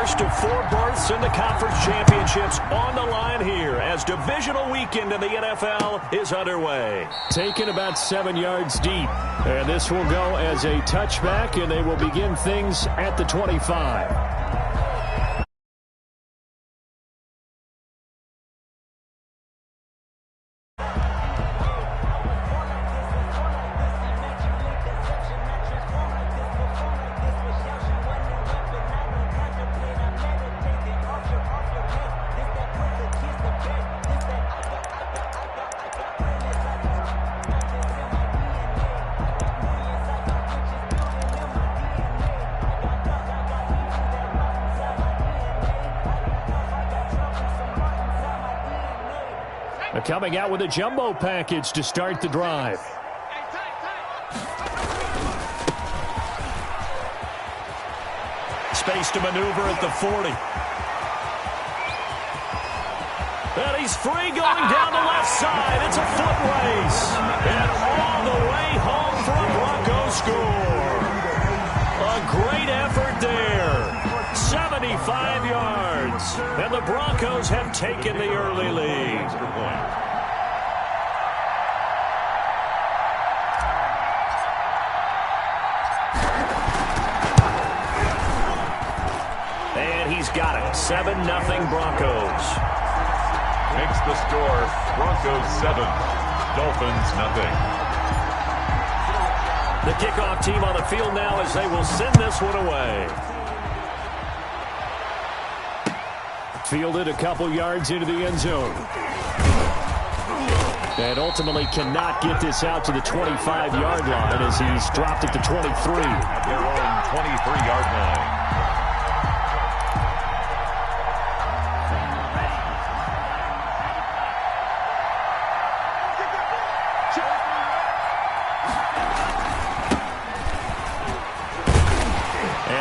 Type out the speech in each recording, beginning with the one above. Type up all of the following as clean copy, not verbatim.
first of 4 berths in the conference championships on the line here as divisional weekend in the NFL is underway. Taken about 7 yards deep. And this will go as a touchback, and they will begin things at the 25. Coming out with a jumbo package to start the drive. Space to maneuver at the 40. And he's free going down the left side. It's a foot race. And all the way home for a Bronco score. A great effort there. 75 yards. And the Broncos have taken the early lead. And he's got it. 7-0 Broncos. Makes the score Broncos 7, Dolphins nothing. The kickoff team on the field now as they will send this one away. Fielded a couple yards into the end zone. And ultimately cannot get this out to the 25-yard line as he's dropped at the 23. At their own 23-yard line.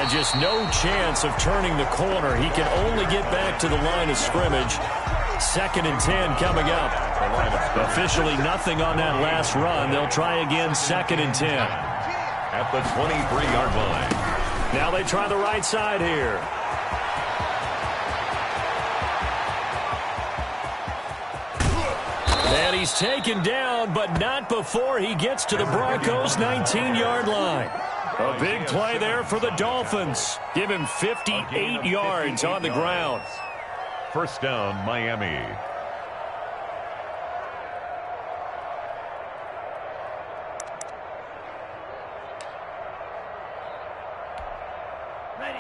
Just no chance of turning the corner. He can only get back to the line of scrimmage. 2nd and 10 coming up. Officially nothing on that last run. They'll try again 2nd and 10. At the 23-yard line. Now they try the right side here. And he's taken down, but not before he gets to the Broncos' 19-yard line. A big play there for the Dolphins. Give him 58 yards on the ground. First down, Miami.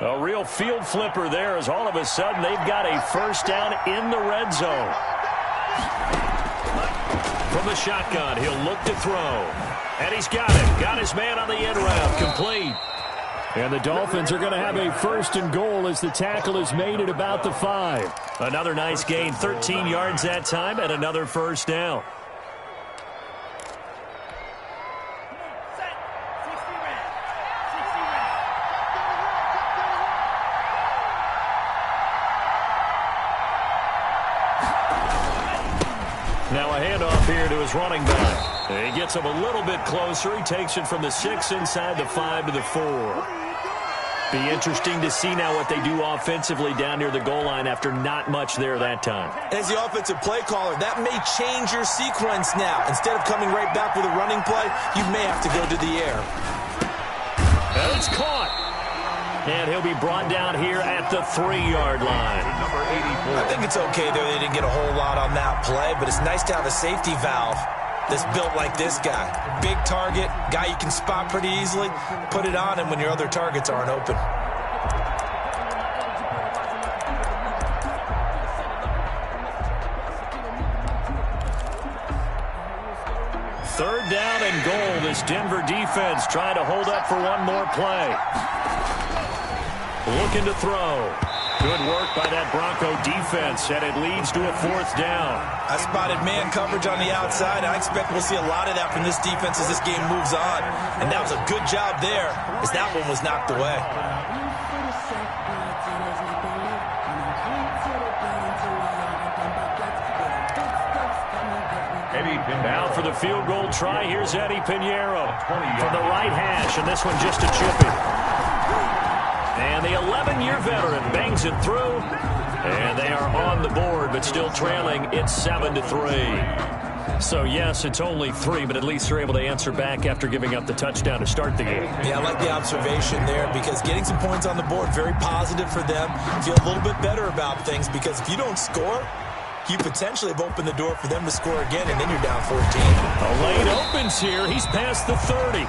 A real field flipper there as all of a sudden they've got a first down in the red zone. From the shotgun, he'll look to throw. And he's got it. Got his man on the end route. Complete. And the Dolphins are going to have a 1st and goal as the tackle is made at about the 5. Another nice gain. 13 yards that time and another first down. Now a handoff here to his running back. He gets him a little bit closer. He takes it from the 6 inside the 5 to the 4. Be interesting to see now what they do offensively down near the goal line after not much there that time. As the offensive play caller, that may change your sequence now. Instead of coming right back with a running play, you may have to go to the air. And it's caught. And he'll be brought down here at the 3-yard line. Number 84. I think it's okay there. They didn't get a whole lot on that play, but it's nice to have a safety valve that's built like this guy. Big target, guy you can spot pretty easily. Put it on him when your other targets aren't open. Third down and goal. This Denver defense trying to hold up for one more play. Looking to throw. Good work by that Bronco defense, and it leads to a 4th down. I spotted man coverage on the outside. I expect we'll see a lot of that from this defense as this game moves on. And that was a good job there, as that one was knocked away. Now for the field goal try, here's Eddie Pinheiro from the right hash, and this one just a chippy. And the 11-year veteran bangs it through. And they are on the board, but still trailing. It's 7-3. So, yes, it's only 3, but at least they're able to answer back after giving up the touchdown to start the game. Yeah, I like the observation there because getting some points on the board, very positive for them. Feel a little bit better about things because if you don't score, you potentially have opened the door for them to score again, and then you're down 14. A lane opens here. He's past the 30.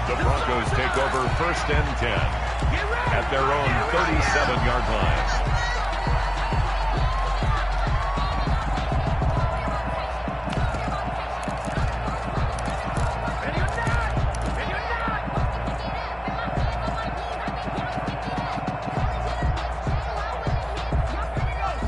The Broncos take over 1st and 10 at their own 37-yard line.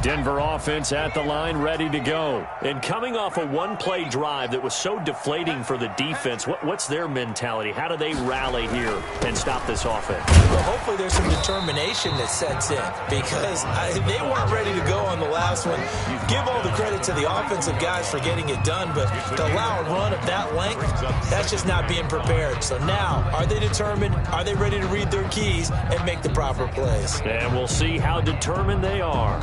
Denver offense at the line, ready to go. And coming off a one-play drive that was so deflating for the defense, what's their mentality? How do they rally here and stop this offense? Well, hopefully there's some determination that sets in because they weren't ready to go on the last one. Give all the credit to the offensive guys for getting it done, but to allow a run of that length, that's just not being prepared. So now, are they determined? Are they ready to read their keys and make the proper plays? And we'll see how determined they are.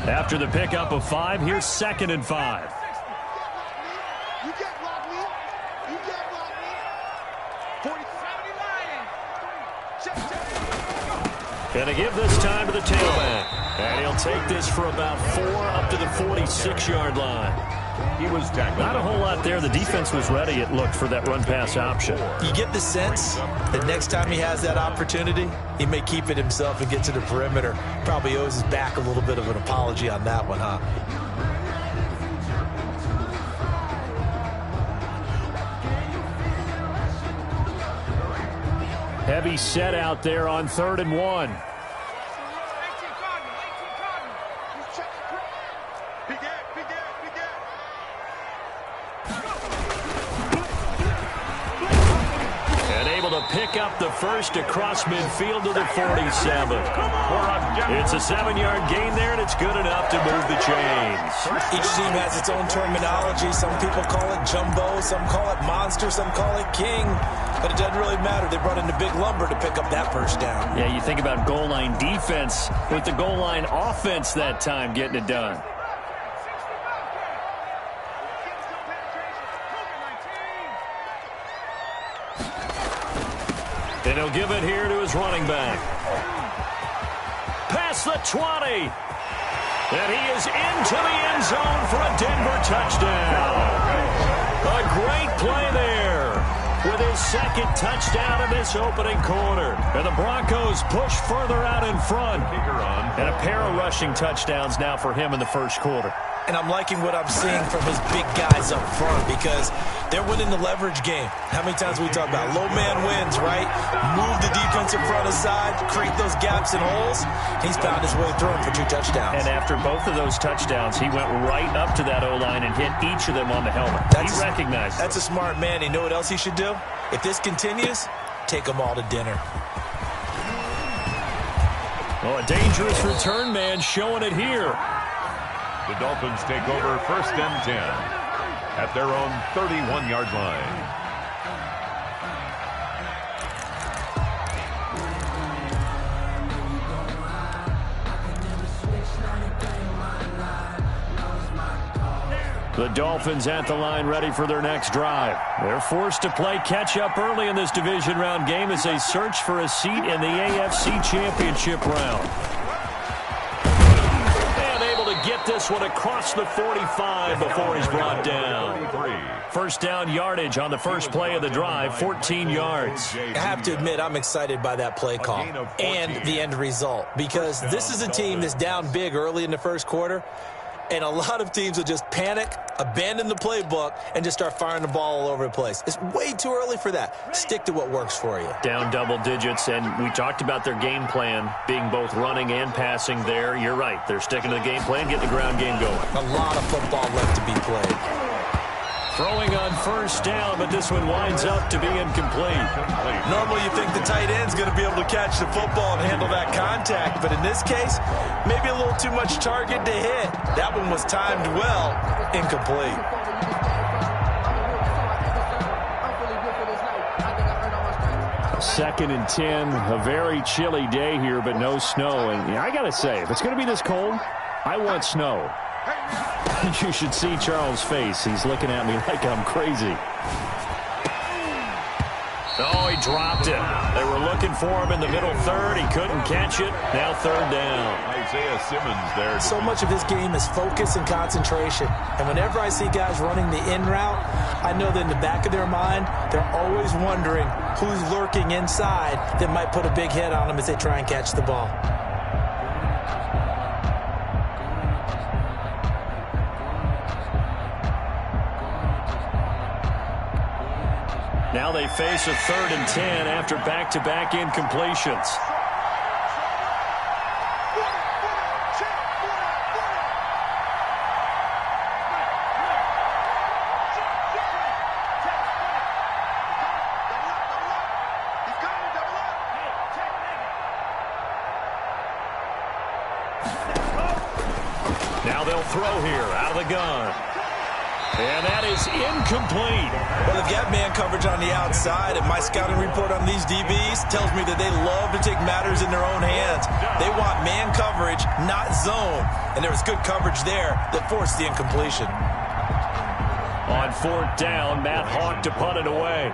After the pickup of 5, here's 2nd and 5. Gonna give this time to the tailback. And he'll take this for about 4 up to the 46-yard line. He was tackled. Not a whole lot there. The defense was ready, it looked, for that run-pass option. You get the sense that next time he has that opportunity, he may keep it himself and get to the perimeter. Probably owes his back a little bit of an apology on that one, huh? Heavy set out there on 3rd and 1. Pick up the first across midfield to the 47. It's a 7-yard gain there, and it's good enough to move the chains. Each team has its own terminology. Some people call it jumbo, some call it monster, some call it king. But it doesn't really matter. They brought in the big lumber to pick up that first down. Yeah, you think about goal line defense with the goal line offense that time getting it done. And he'll give it here to his running back. Past the 20. And he is into the end zone for a Denver touchdown. A great play there with his 2nd touchdown of this opening quarter. And the Broncos push further out in front. And a pair of rushing touchdowns now for him in the first quarter. And I'm liking what I'm seeing from his big guys up front because they're winning the leverage game. How many times we talk about low man wins, right? Move the defensive front aside, create those gaps and holes. He's found his way through them for 2 touchdowns. And after both of those touchdowns, he went right up to that O-line and hit each of them on the helmet. He recognized it. That's a smart man. You know what else he should do? If this continues, take them all to dinner. Oh, a dangerous return man showing it here. The Dolphins take over 1st and 10 at their own 31-yard line. The Dolphins at the line ready for their next drive. They're forced to play catch-up early in this division round game as they search for a seat in the AFC Championship round. Get this one across the 45 before he's brought down. First down yardage on the first play of the drive, 14 yards. I have to admit, I'm excited by that play call and the end result because this is a team that's down big early in the first quarter, and a lot of teams will just panic, abandon the playbook, and just start firing the ball all over the place. It's way too early for that. Stick to what works for you. Down double digits, and we talked about their game plan being both running and passing there. You're right. They're sticking to the game plan, getting the ground game going. A lot of football left to be played. Throwing on first down, but this one winds up to be incomplete. Normally you think the tight end's going to be able to catch the football and handle that contact. contact, but in this case, maybe a little too much target to hit. That one was timed well, incomplete. 2nd and 10, a very chilly day here, but no snow. And I got to say, if it's going to be this cold, I want snow. You should see Charles' face. He's looking at me like I'm crazy. Oh, he dropped it. They were looking for him in the middle third. He couldn't catch it. Now 3rd down. Isaiah Simmons there. So much of this game is focus and concentration. And whenever I see guys running the in route, I know that in the back of their mind, they're always wondering who's lurking inside that might put a big hit on them as they try and catch the ball. Now they face a 3rd and 10 after back-to-back incompletions. Now they'll throw here out of the gun. And that is incomplete. Well, they've got man coverage on the outside, and my scouting report on these DBs tells me that they love to take matters in their own hands. They want man coverage, not zone. And there was good coverage there that forced the incompletion. On 4th down, Matt Hawk to punt it away.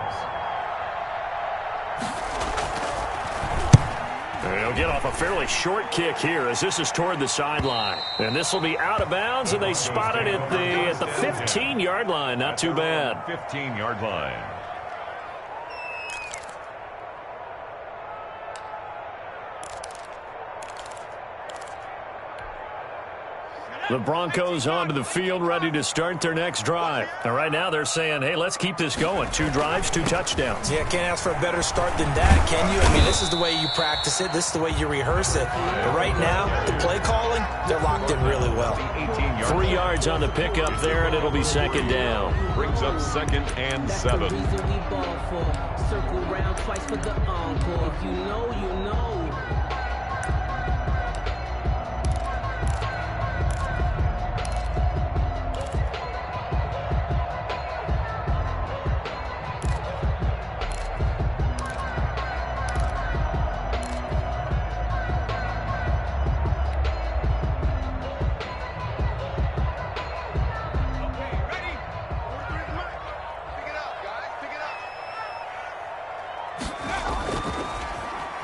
They'll get off a fairly short kick here as this is toward the sideline. And this will be out of bounds, and they spot it at the 15-yard line. Not too bad. 15-yard line. The Broncos onto the field, ready to start their next drive. And right now they're saying, hey, let's keep this going. 2 drives, 2 touchdowns. Yeah, can't ask for a better start than that, can you? I mean, this is the way you practice it. This is the way you rehearse it. But right now, the play calling, they're locked in really well. 3 yards on the pickup there, and it'll be 2nd down. Brings up 2nd and 7. Circle round twice for the encore. If you know, you know.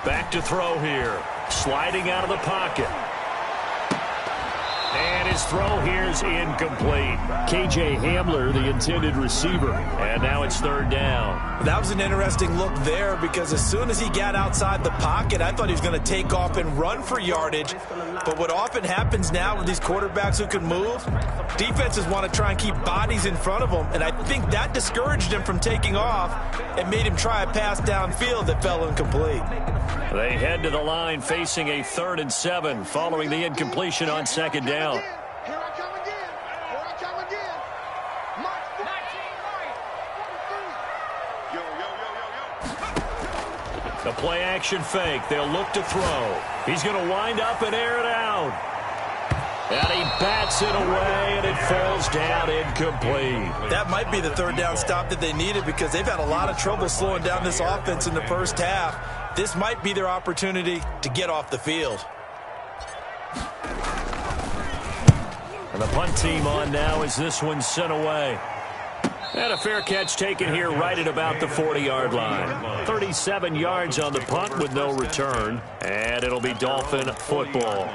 Back to throw here. Sliding out of the pocket. And his throw here is incomplete. KJ Hamler, the intended receiver. And now it's 3rd down. That was an interesting look there because as soon as he got outside the pocket, I thought he was going to take off and run for yardage. But what often happens now with these quarterbacks who can move, defenses want to try and keep bodies in front of them. And I think that discouraged him from taking off and made him try a pass downfield that fell incomplete. They head to the line facing a 3rd and 7 following the incompletion on 2nd down. Here I come again. Here I come again. March 19 right. 43. Yo. The play action fake. They'll look to throw. He's going to wind up and air it out. And he bats it away, and it falls down incomplete. That might be the 3rd down stop that they needed because they've had a lot of trouble slowing down this offense in the first half. This might be their opportunity to get off the field. And the punt team on now as this one's sent away. And a fair catch taken here right at about the 40-yard line. 37 yards on the punt with no return. And it'll be Dolphin football.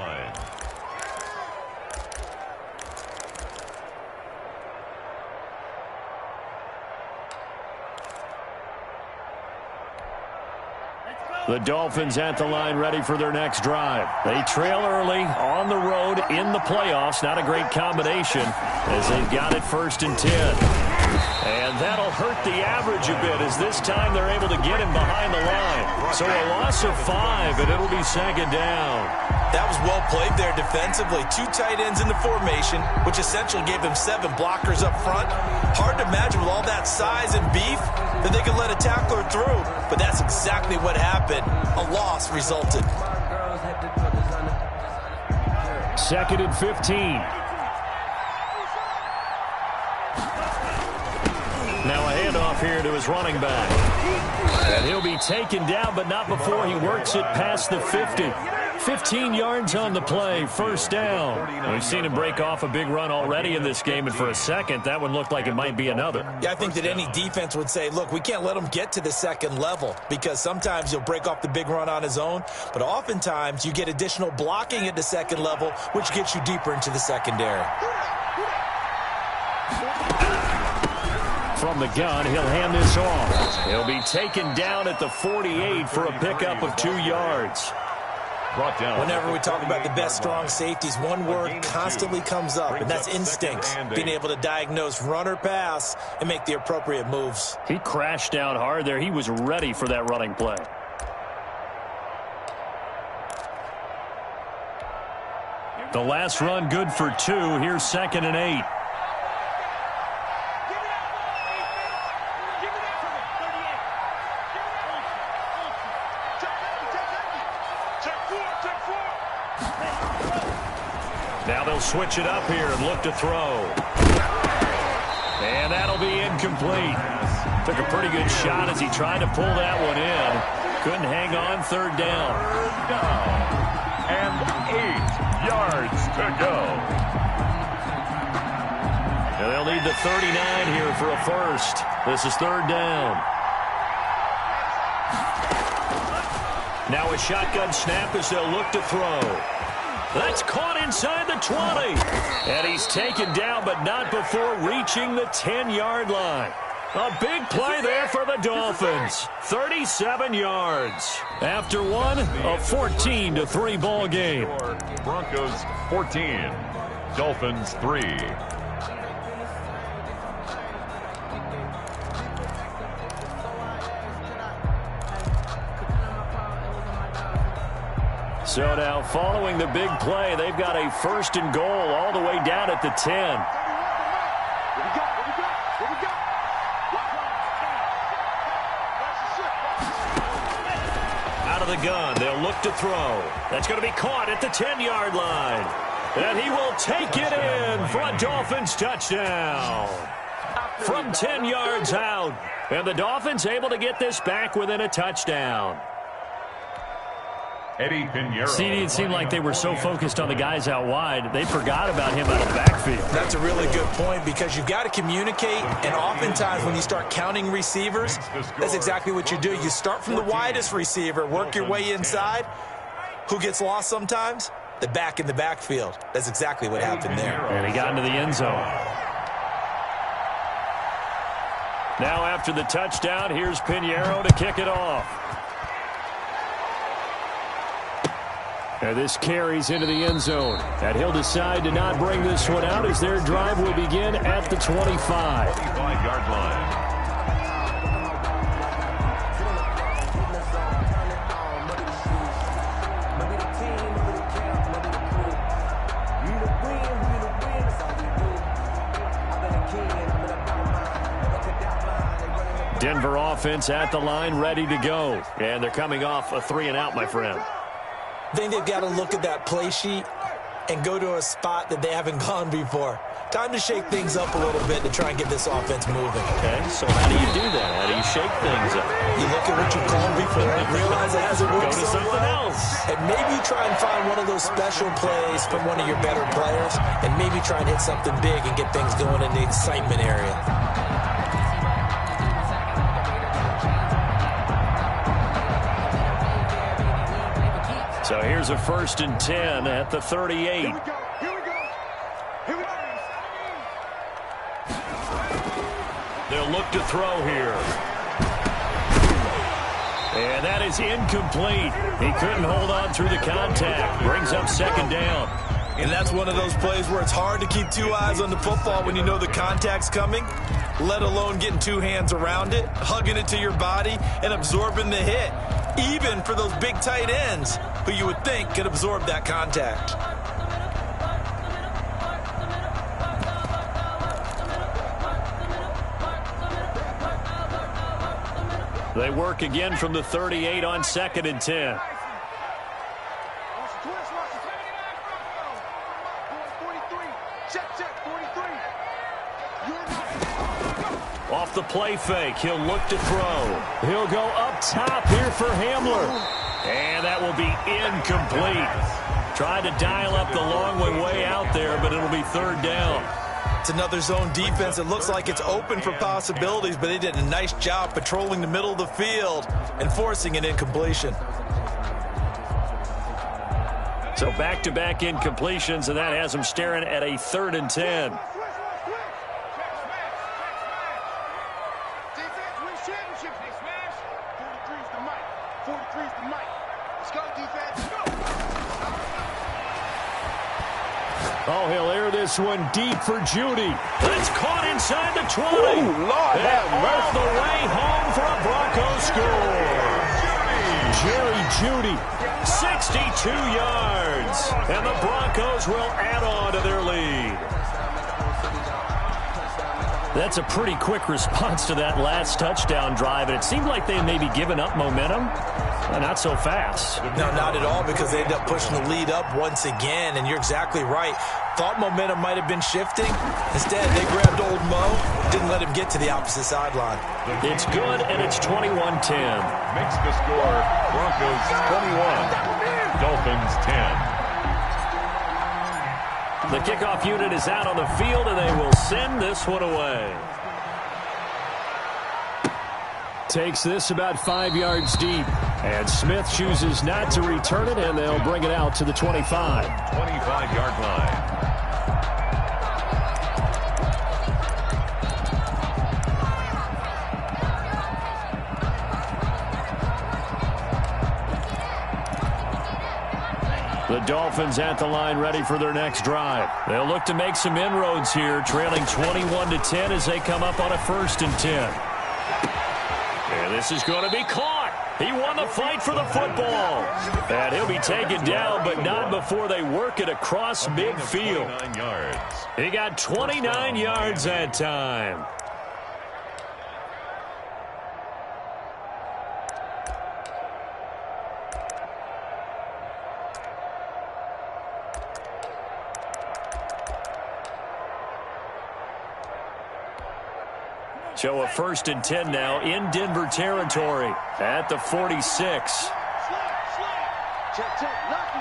The Dolphins at the line ready for their next drive. They trail early on the road in the playoffs. Not a great combination as they've got it 1st and 10. And that'll hurt the average a bit as this time they're able to get him behind the line. So a loss of 5, and it'll be 2nd down. That was well played there defensively. 2 tight ends in the formation, which essentially gave them 7 blockers up front. Hard to imagine with all that size and beef that they could let a tackler through. But that's exactly what happened. A loss resulted. My girls had to 2nd and 15. Now a handoff here to his running back. And he'll be taken down, but not before he works it past the 50. 15 yards on the play, first down. We've seen him break off a big run already in this game, and for a second, that one looked like it might be another. Yeah, I think that any defense would say, look, we can't let him get to the second level, because sometimes he'll break off the big run on his own, but oftentimes you get additional blocking at the second level, which gets you deeper into the secondary. From the gun, he'll hand this off. He'll be taken down at the 48 for a pickup of 2 yards. Whenever we talk about the best strong safeties, one word constantly comes up, and that's instincts. Being able to diagnose run or pass and make the appropriate moves. He crashed down hard there. He was ready for that running play. The last run good for 2. Here's 2nd and 8. Now they'll switch it up here and look to throw. And that'll be incomplete. Took a pretty good shot as he tried to pull that one in. Couldn't hang on, 3rd down. And 8 yards to go. Now they'll need the 39 here for a first. This is 3rd down. Now a shotgun snap as they'll look to throw. That's caught inside the 20. And he's taken down, but not before reaching the 10-yard line. A big play there for the Dolphins. 37 yards. After one, a 14-3 ball game. Broncos 14, Dolphins 3. So now following the big play, they've got a 1st and goal all the way down at the 10. Out of the gun, they'll look to throw. That's going to be caught at the 10-yard line. And he will take it in for a Dolphins touchdown. From 10 yards out. And the Dolphins able to get this back within a touchdown. CD, it seemed like they were so focused on the guys out wide, they forgot about him out of the backfield. That's a really good point, because you've got to communicate, and oftentimes when you start counting receivers, that's exactly what you do. You start from the widest receiver, work your way inside. Who gets lost sometimes? The back in the backfield. That's exactly what happened there. And he got into the end zone. Now after the touchdown, here's Pinheiro to kick it off. And this carries into the end zone. And he'll decide to not bring this one out as their drive will begin at the 25. 25-yard line. Denver offense at the line, ready to go. And they're coming off a 3-and-out, my friend. I think they've got to look at that play sheet and go to a spot that they haven't gone before. Time to shake things up a little bit to try and get this offense moving. Okay, so how do you do that? How do you shake things up? You look at what you've called before, realize it hasn't worked Go to so something well, else. and maybe try and find one of those special plays from one of your better players, and maybe try and hit something big and get things going in the excitement area. So here's a 1st and 10 at the 38. Here we go. They'll look to throw here. And that is incomplete. He couldn't hold on through the contact. Brings up 2nd down. And that's one of those plays where it's hard to keep 2 eyes on the football when you know the contact's coming, let alone getting 2 hands around it, hugging it to your body, and absorbing the hit, even for those big tight ends who you would think could absorb that contact. They work again from the 38 on 2nd and 10. Check, 43. Off the play fake, he'll look to throw. He'll go up top here for Hamler. And that will be incomplete. Tried to dial up the long way out there, but it'll be third down. It's another zone defense. It looks like it's open for possibilities, but they did a nice job patrolling the middle of the field and forcing an incompletion. So back-to-back incompletions, and that has them staring at a 3rd and 10. Defense wins championship. They smash. 43's the mic. 43's the mic. Let's go, defense. Go. Oh, he'll air this one deep for Judy. That's caught inside the 20. Ooh, Lord, and all the way home for a Broncos score. Jerry Judy, 62 yards. And the Broncos will add on to their lead. That's a pretty quick response to that last touchdown drive, and it seemed like they may be giving up momentum. Not so fast. No, not at all, because they end up pushing the lead up once again, and you're exactly right. Thought momentum might have been shifting. Instead, they grabbed old Mo, didn't let him get to the opposite sideline. It's good, and it's 21-10. Makes the score Broncos 21, Dolphins 10. The kickoff unit is out on the field, and they will send this one away. Takes this about 5 yards deep. And Smith chooses not to return it, and they'll bring it out to the 25. 25-yard line. The Dolphins at the line ready for their next drive. They'll look to make some inroads here, trailing 21-10 as they come up on a 1st and 10. And this is going to be caught. He won the fight for the football. And he'll be taken down, but not before they work it across midfield. He got 29 yards that time. So a 1st and 10 now in Denver territory at the 46. Check. Lucky.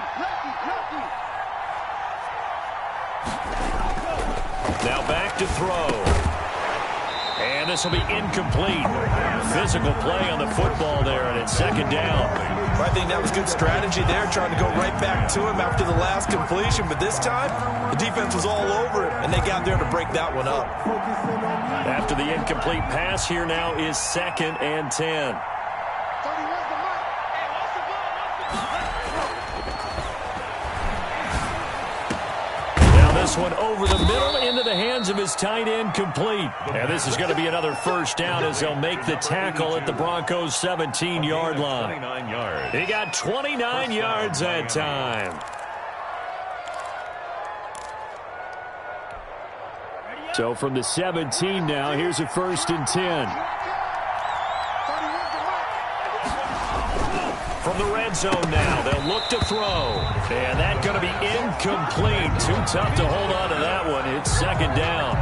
Now back to throw. And this will be incomplete. Physical play on the football there, and it's 2nd down. I think that was good strategy there, trying to go right back to him after the last completion. But this time, the defense was all over it, and they got there to break that one up. After the incomplete pass, here now is 2nd and 10. 31's the mic. Hey, what's the ball? Now this one over the middle into the hands of his tight end, complete. And this is going to be another 1st down as they'll make the tackle at the Broncos' 17-yard line. 29 yards. He got 29 yards that time. So from the 17 now, here's a 1st and 10. From the red zone now, they'll look to throw. And that's going to be incomplete. Too tough to hold on to that one. It's 2nd down.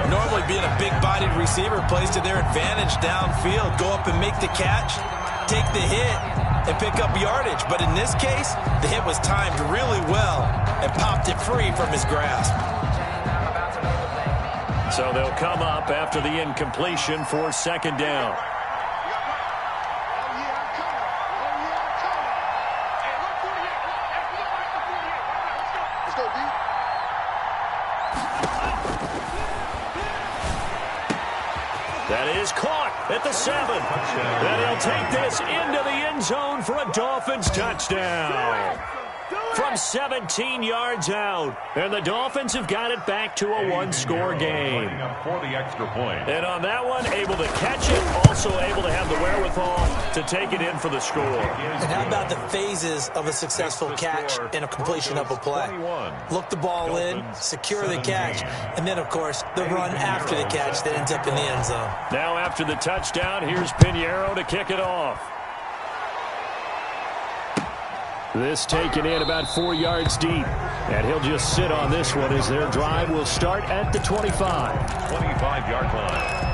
Normally being a big-bodied receiver plays to their advantage downfield. Go up and make the catch, take the hit, and pick up yardage. But in this case, the hit was timed really well and popped it free from his grasp. So they'll come up after the incompletion for 2nd down. Let's go, D. That is caught at the 7. And he'll take this into the end zone for a Dolphins touchdown. From 17 yards out. And the Dolphins have got it back to a 1-score game. For the extra point. And on that one, able to catch it, also able to have the wherewithal to take it in for the score. And how about the phases of a successful catch and a completion of a play? Look the ball in, secure the catch, and then, of course, the run after the catch that ends up in the end zone. Now after the touchdown, here's Pinheiro to kick it off. This taken in about 4 yards deep. And he'll just sit on this one as their drive will start at the 25. 25-yard line.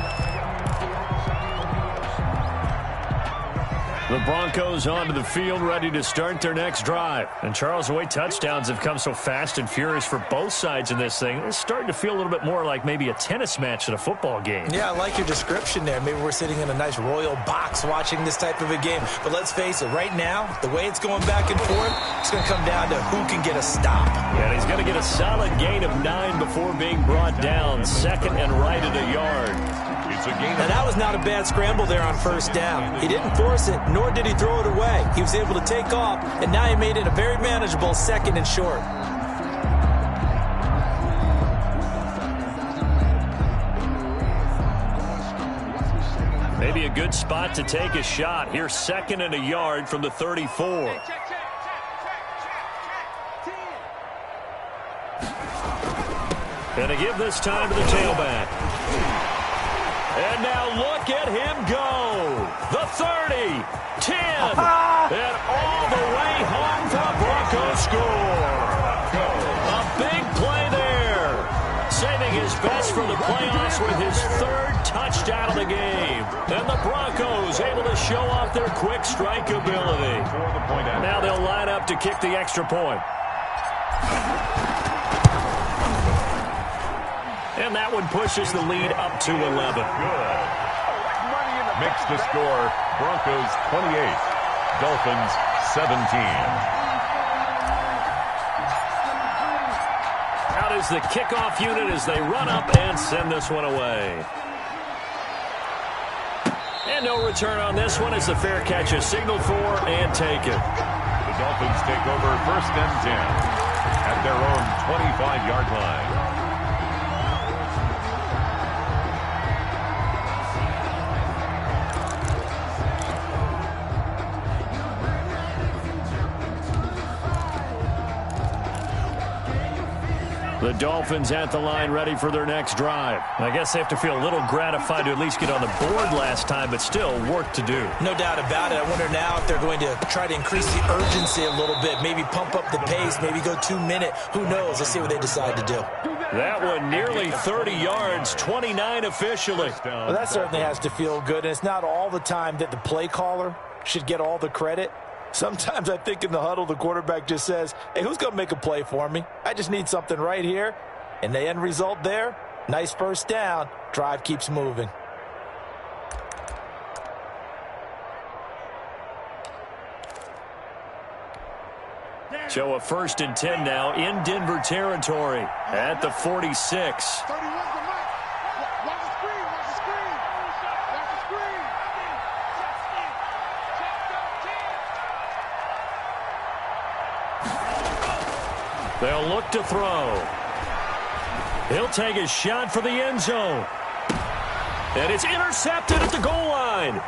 The Broncos onto the field, ready to start their next drive. And Charles, the way touchdowns have come so fast and furious for both sides in this thing, it's starting to feel a little bit more like maybe a tennis match in a football game. Yeah, I like your description there. Maybe we're sitting in a nice royal box watching this type of a game. But let's face it, right now, the way it's going back and forth, it's going to come down to who can get a stop. And he's going to get a solid gain of 9 before being brought down. Second and right at a yard. Now, that was not a bad scramble there on first down. He didn't force it, nor did he throw it away. He was able to take off, and now he made it a very manageable second and short. Maybe a good spot to take a shot. Here's second and a yard from the 34. And to give this time to the tailback. And now look at him go. The 30, 10, and all the way home for a Broncos score. A big play there. Saving his best for the playoffs with his third touchdown of the game. And the Broncos able to show off their quick strike ability. Now they'll line up to kick the extra point. And that one pushes the lead up to 11. Good. Makes the score Broncos 28, Dolphins 17. Out is the kickoff unit as they run up and send this one away. And no return on this one as the fair catch is signaled for and taken. The Dolphins take over first and 10 at their own 25-yard line. The Dolphins at the line ready for their next drive. I guess they have to feel a little gratified to at least get on the board last time, but still work to do. No doubt about it. I wonder now if they're going to try to increase the urgency a little bit, maybe pump up the pace, maybe go 2-minute. Who knows? Let's see what they decide to do. That one nearly 30 yards, 29 officially. Well, that certainly has to feel good, and it's not all the time that the play caller should get all the credit. Sometimes I think in the huddle, the quarterback just says, hey, who's going to make a play for me? I just need something right here. And the end result there, nice first down. Drive keeps moving. So a first and 10 now in Denver territory at the 46. They'll look to throw. He'll take a shot for the end zone. And it's intercepted at the goal line.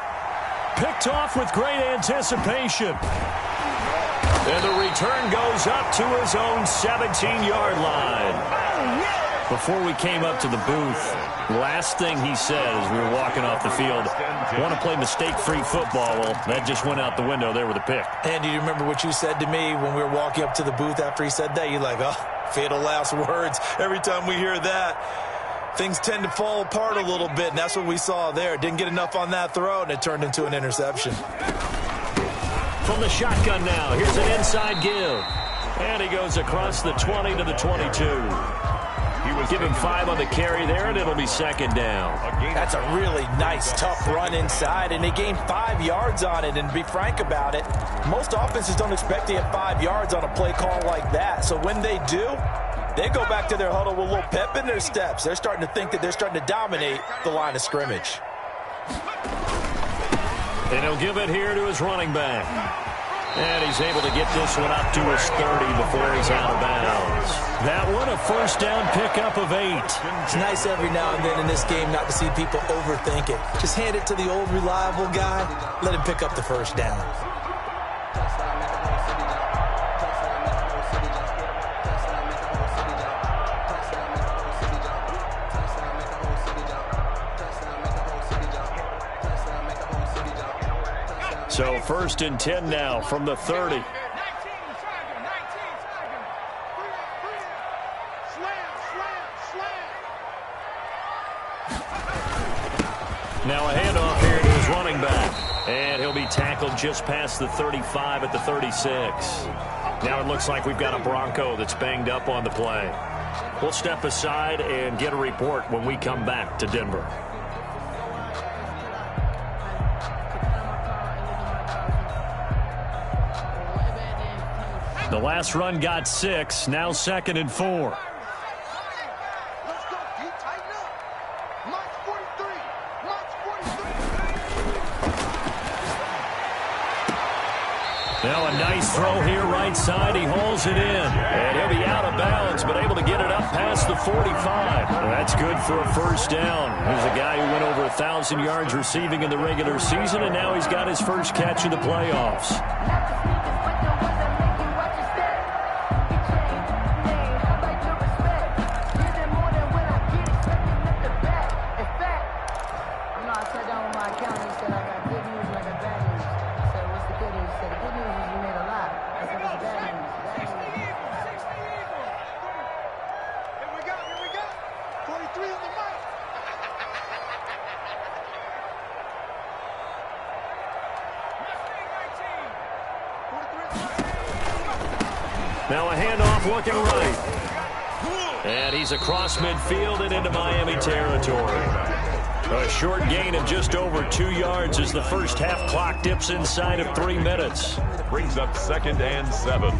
Picked off with great anticipation. And the return goes up to his own 17-yard line. Before we came up to the booth, last thing he said as we were walking off the field, want to play mistake-free football. Well, that just went out the window there with a pick. And do you remember what you said to me when we were walking up to the booth after he said that? You're like, oh, fatal last words. Every time we hear that, things tend to fall apart a little bit, and that's what we saw there. Didn't get enough on that throw, and it turned into an interception. From the shotgun now, here's an inside give. And he goes across the 20 to the 22. Give him 5 on the carry there, and it'll be second down. That's a really nice, tough run inside, and they gained 5 yards on it. And to be frank about it, most offenses don't expect to get 5 yards on a play call like that. So when they do, they go back to their huddle with a little pep in their steps. They're starting to think that they're starting to dominate the line of scrimmage. And he'll give it here to his running back. And he's able to get this one up to his 30 before he's out of bounds. That one, a first down pickup of 8. It's nice every now and then in this game not to see people overthink it. Just hand it to the old reliable guy. Let him pick up the first down. So first and 10 now from the 30. Now a handoff here to his running back. And he'll be tackled just past the 35 at the 36. Now it looks like we've got a Bronco that's banged up on the play. We'll step aside and get a report when we come back to Denver. The last run got 6, now 2nd and 4. Let's go, D. Tighten up. March 43. March 43. Now a nice throw here right side. He hauls it in. And he'll be out of bounds, but able to get it up past the 45. That's good for a first down. He's a guy who went over 1,000 yards receiving in the regular season, and now he's got his first catch in the playoffs. Now a handoff looking right. And he's across midfield and into Miami territory. A short gain of just over 2 yards as the first half clock dips inside of 3 minutes. Brings up 2nd and 7.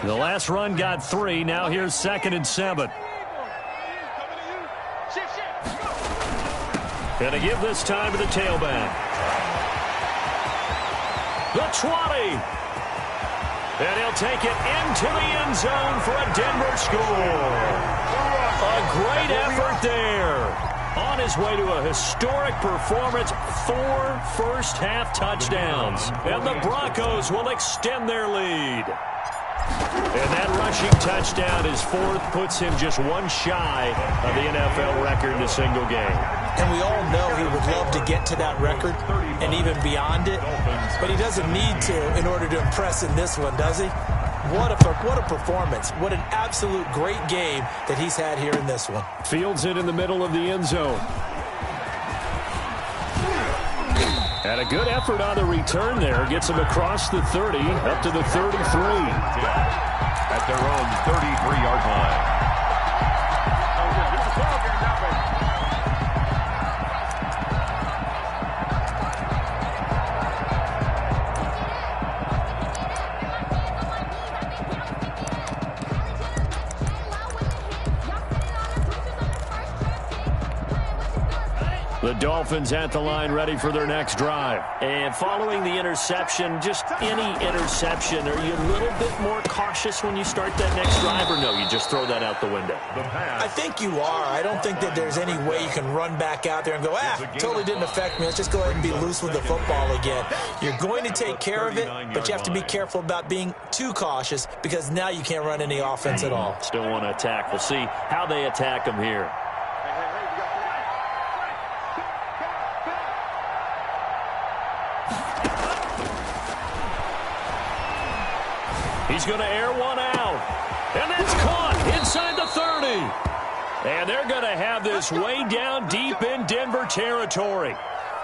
The last run got 3. Now here's 2nd and 7. Gonna give this time to the tailback. The 20. And he'll take it into the end zone for a Denver score. A great effort there. On his way to a historic performance, 4 first-half touchdowns. And the Broncos will extend their lead. And that rushing touchdown, his 4th, puts him just 1 shy of the NFL record in a single game. And we all know he would love to get to that record and even beyond it, but he doesn't need to in order to impress in this one, does he? What a performance. What an absolute great game that he's had here in this one. Fields it in the middle of the end zone. And a good effort on the return there. Gets him across the 30, up to the 33. At their own 33-yard line. The Dolphins at the line, ready for their next drive. And following the interception, just any interception, are you a little bit more cautious when you start that next drive, or no, you just throw that out the window? I think you are. I don't think that there's any way you can run back out there and go, totally didn't affect me. Let's just go ahead and be loose with the football again. You're going to take care of it, but you have to be careful about being too cautious because now you can't run any offense at all. Still want to attack. We'll see how they attack him here. He's going to air one out. And that's caught inside the 30. And they're going to have this way down deep in Denver territory.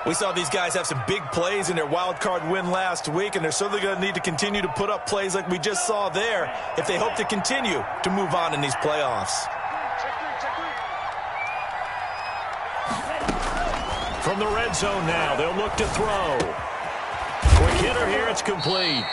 We saw these guys have some big plays in their wild card win last week, and they're certainly going to need to continue to put up plays like we just saw there if they hope to continue to move on in these playoffs. From the red zone now, they'll look to throw. Quick hitter here, it's complete.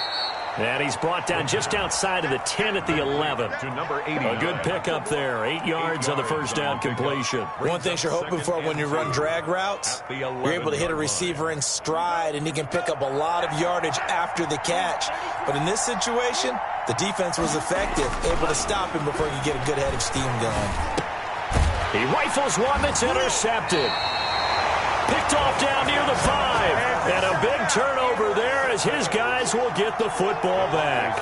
And he's brought down just outside of the 10 at the 11. To number 80. A good pickup there. 8 yards on the first down completion. One thing you're hoping for when you run drag routes, you're able to hit a receiver in stride, and he can pick up a lot of yardage after the catch. But in this situation, the defense was effective, able to stop him before he could get a good head of steam going. He rifles one that's intercepted. And they're going to have this way down deep in Denver territory. We saw these guys have some big plays in their wild card win last week, and they're certainly going to need to continue to move on in these playoffs. Picked off down near the 5. And a big turnover there as his guys will get the football back.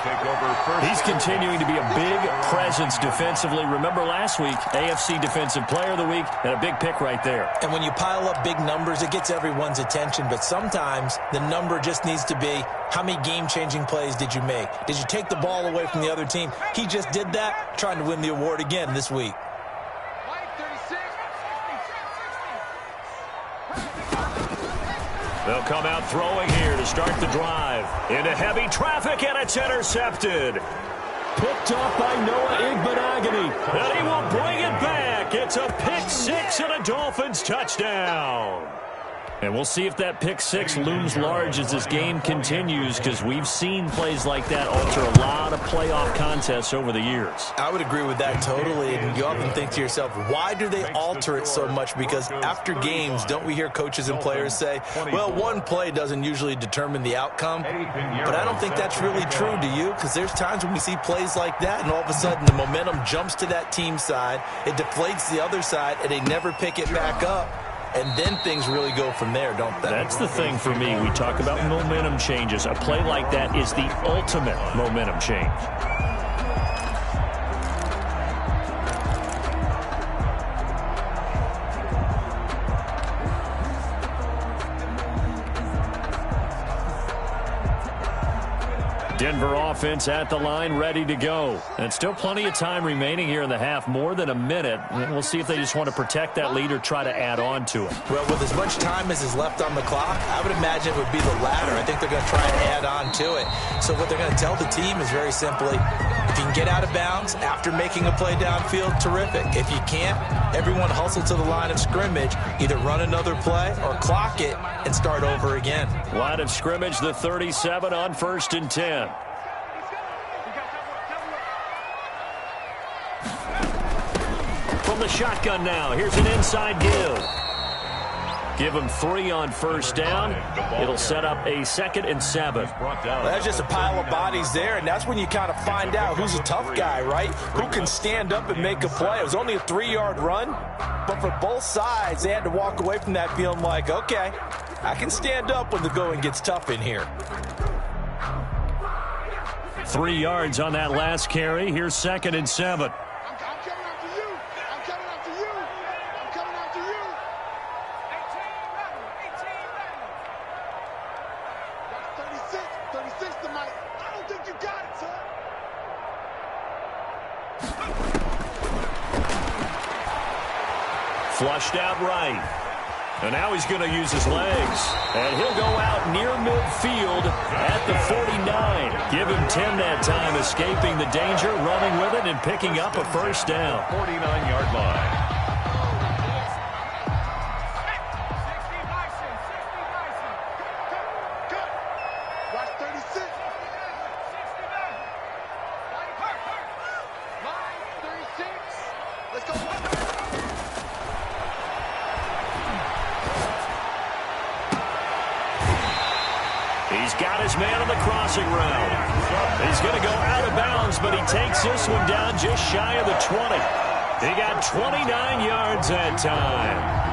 He's continuing to be a big presence defensively. Remember last week, AFC Defensive Player of the Week, and a big pick right there. And when you pile up big numbers, it gets everyone's attention. But sometimes the number just needs to be, how many game-changing plays did you make? Did you take the ball away from the other team? He just did that, trying to win the award again this week. They'll come out throwing here to start the drive. Into heavy traffic, and it's intercepted. Picked off by Noah Igbenogany. And he will bring it back. It's a pick 6 and a Dolphins touchdown. And we'll see if that pick 6 looms large as this game continues, because we've seen plays like that alter a lot of playoff contests over the years. I would agree with that totally. And you often think to yourself, why do they alter it so much? Because after games, don't we hear coaches and players say, well, one play doesn't usually determine the outcome? But I don't think that's really true, do you? Because there's times when we see plays like that, and all of a sudden the momentum jumps to that team side, it deflates the other side, and they never pick it back up. And then things really go from there, don't they? That's the thing for me. We talk about momentum changes. A play like that is the ultimate momentum change. Denver offense at the line, ready to go. And still plenty of time remaining here in the half, more than a minute. And we'll see if they just want to protect that lead or try to add on to it. Well, with as much time as is left on the clock, I would imagine it would be the latter. I think they're going to try and add on to it. So what they're going to tell the team is very simply, if you can get out of bounds after making a play downfield, terrific. If you can't, everyone hustle to the line of scrimmage, either run another play or clock it and start over again. Line of scrimmage, the 37 on 1st and 10. From the shotgun now, here's an inside give. Give him 3 on 1st down. It'll set up a 2nd and 7. Well, that's just a pile of bodies there, and that's when you kind of find out who's a tough guy, right? Who can stand up and make a play. It was only a 3-yard run, but for both sides, they had to walk away from that feeling like, okay, I can stand up when the going gets tough in here. 3 yards on that last carry. Here's 2nd and 7. Flushed out right. And now he's going to use his legs. And he'll go out near midfield at the 49. Give him 10 that time, escaping the danger, running with it, and picking up a 1st down. 49-yard line. He's got his man on the crossing route. He's going to go out of bounds, but he takes this one down just shy of the 20. He got 29 yards that time.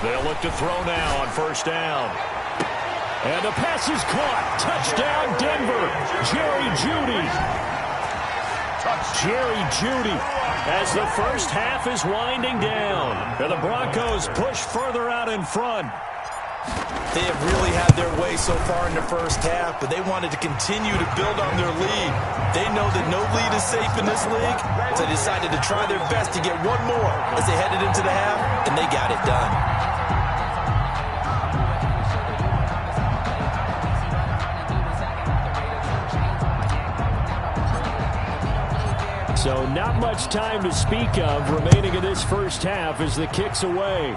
They'll look to throw now on 1st down. And the pass is caught. Touchdown, Denver. Jerry Jeudy. Jerry Jeudy as the first half is winding down. And the Broncos push further out in front. They have really had their way so far in the first half, but they wanted to continue to build on their lead. They know that no lead is safe in this league, so they decided to try their best to get one more as they headed into the half, and they got it done. So not much time to speak of remaining in this first half as the kick's away.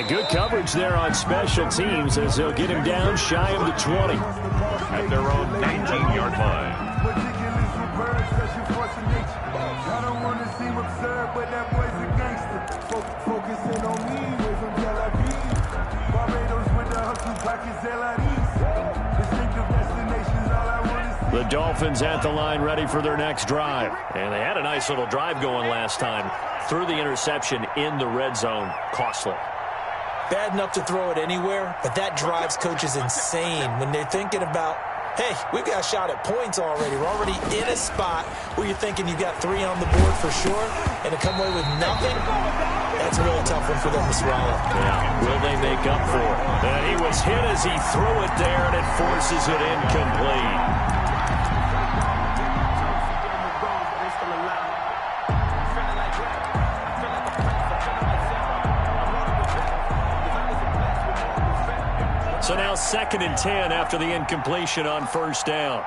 And good coverage there on special teams as they'll get him down shy of the 20. At their own 19-yard line. I don't want to seem absurd, but that boy's a gangster. Focusing on me, way from Tel Aviv. Barbados with the hustle pockets, LIDs. Distinctive destinations, all I want to see. The Dolphins at the line ready for their next drive. And they had a nice little drive going last time. Threw the interception in the red zone. Costly. Bad enough to throw it anywhere, but that drives coaches insane when they're thinking about, hey, we've got a shot at points already. We're already in a spot where you're thinking you've got 3 on the board for sure, and to come away with nothing, that's a really tough one for them to swallow. Yeah, will they make up for it? And he was hit as he threw it there, and it forces it incomplete. So now 2nd and 10 after the incompletion on first down.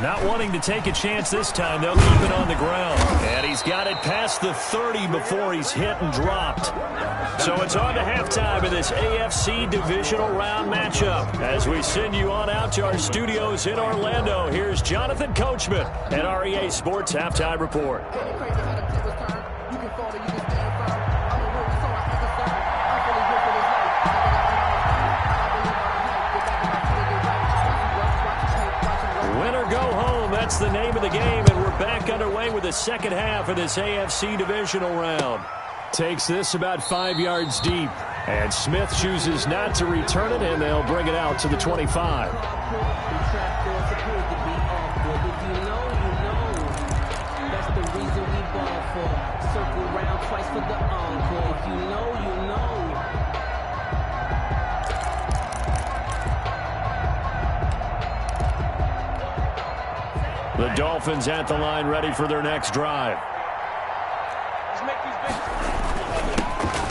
Not wanting to take a chance this time, they'll keep it on the ground. And he's got it past the 30 before he's hit and dropped. So it's on to halftime in this AFC divisional round matchup. As we send you on out to our studios in Orlando, here's Jonathan Coachman at REA Sports Halftime Report. That's the name of the game, and we're back underway with the second half of this AFC divisional round. Takes this about 5 yards deep, and Smith chooses not to return it, and they'll bring it out to the 25. That's the reason we ball for. Circle round twice for the encore. If you know, you know. The Dolphins at the line ready for their next drive.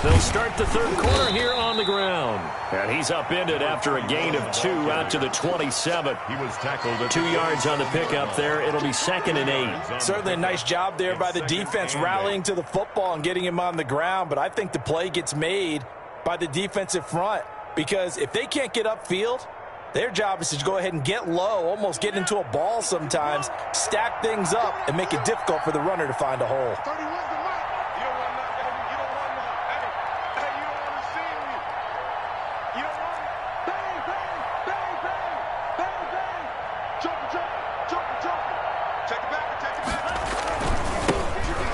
They'll start the third quarter here on the ground. And he's upended after a gain of 2 out to the 27. He was tackled at 2 yards on the pickup there. It'll be 2nd and 8. Certainly a nice job there by the defense rallying to the football and getting him on the ground. But I think the play gets made by the defensive front. Because if they can't get upfield, their job is to go ahead and get low, almost get into a ball sometimes, stack things up, and make it difficult for the runner to find a hole.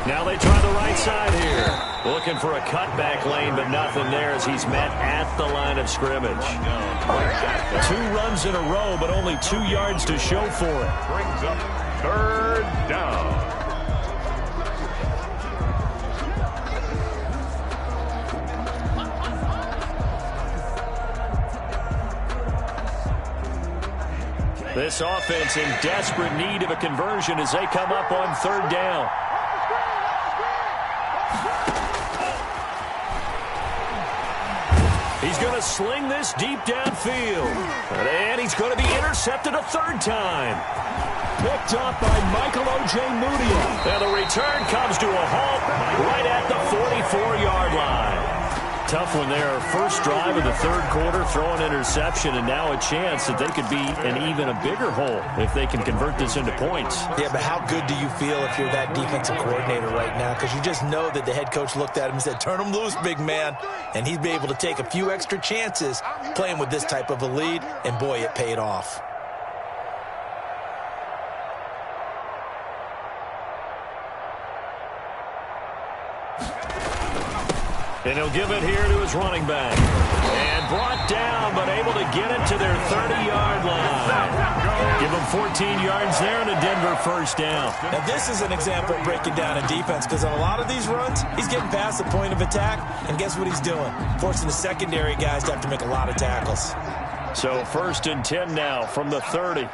Now they try the right side here. Looking for a cutback lane, but nothing there as he's met at the line of scrimmage. 2 runs in a row, but only 2 yards to show for it. brings up 3rd down. This offense in desperate need of a conversion as they come up on 3rd down. He's going to sling this deep downfield. And he's going to be intercepted a 3rd time. Picked up by Michael O.J. Moody. And the return comes to a halt right at the 44-yard line. Tough one there. First drive of the 3rd quarter, throw an interception, and now a chance that they could be in even a bigger hole if they can convert this into points. Yeah, but how good do you feel if you're that defensive coordinator right now? Because you just know that the head coach looked at him and said, turn him loose, big man. And he'd be able to take a few extra chances playing with this type of a lead, and boy, it paid off. And he'll give it here to his running back. And brought down, but able to get it to their 30-yard line. Give him 14 yards there and a Denver first down. Now, this is an example of breaking down a defense because on a lot of these runs, he's getting past the point of attack, and guess what he's doing? Forcing the secondary guys to have to make a lot of tackles. So 1st and 10 now from the 30.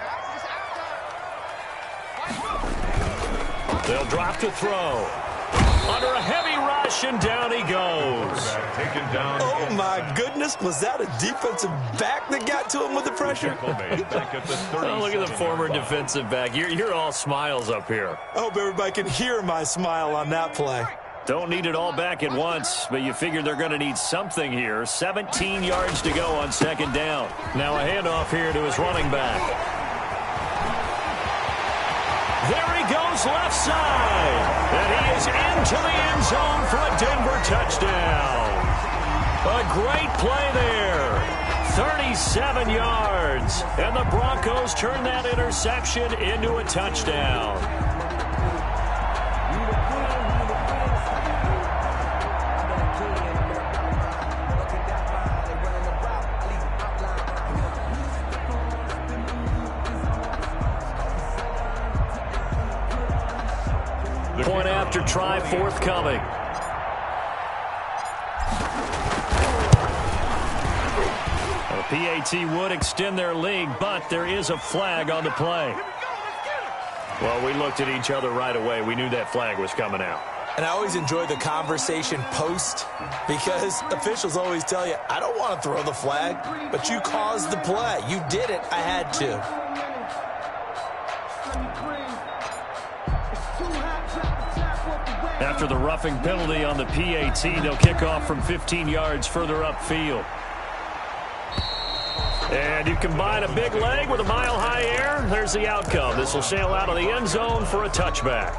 They'll drop to throw. Under a heavy rush, and down he goes. Taken down. Oh, my goodness. Was that a defensive back that got to him with the pressure? Oh, look at the former defensive back. You're all smiles up here. I hope everybody can hear my smile on that play. Don't need it all back at once, but you figure they're going to need something here. 17 yards to go on second down. Now a handoff here to his running back. There he goes left side. And he is into the end zone for a Denver touchdown. A great play there. 37 yards. And the Broncos turn that interception into a touchdown. Point after try forthcoming. The PAT would extend their lead, but there is a flag on the play. Well, we looked at each other right away. We knew that flag was coming out. And I always enjoy the conversation post because officials always tell you, I don't want to throw the flag, but you caused the play. You did it. I had to. After the roughing penalty on the PAT, they'll kick off from 15 yards further upfield. And you combine a big leg with a mile-high air, there's the outcome. This will sail out of the end zone for a touchback.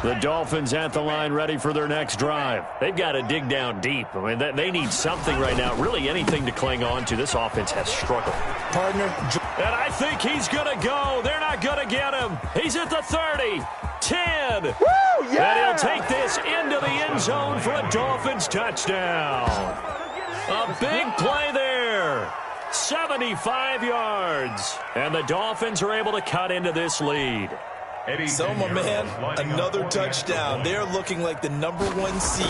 The Dolphins at the line ready for their next drive. They've got to dig down deep. I mean, they need something right now, really anything to cling on to. This offense has struggled. Partner. And I think he's going to go. They're not going to get him. He's at the 30, 10. Woo, yeah! And he'll take this into the end zone for a Dolphins touchdown. A big play there. 75 yards. And the Dolphins are able to cut into this lead. So, my man, another touchdown. They're looking like the #1 seed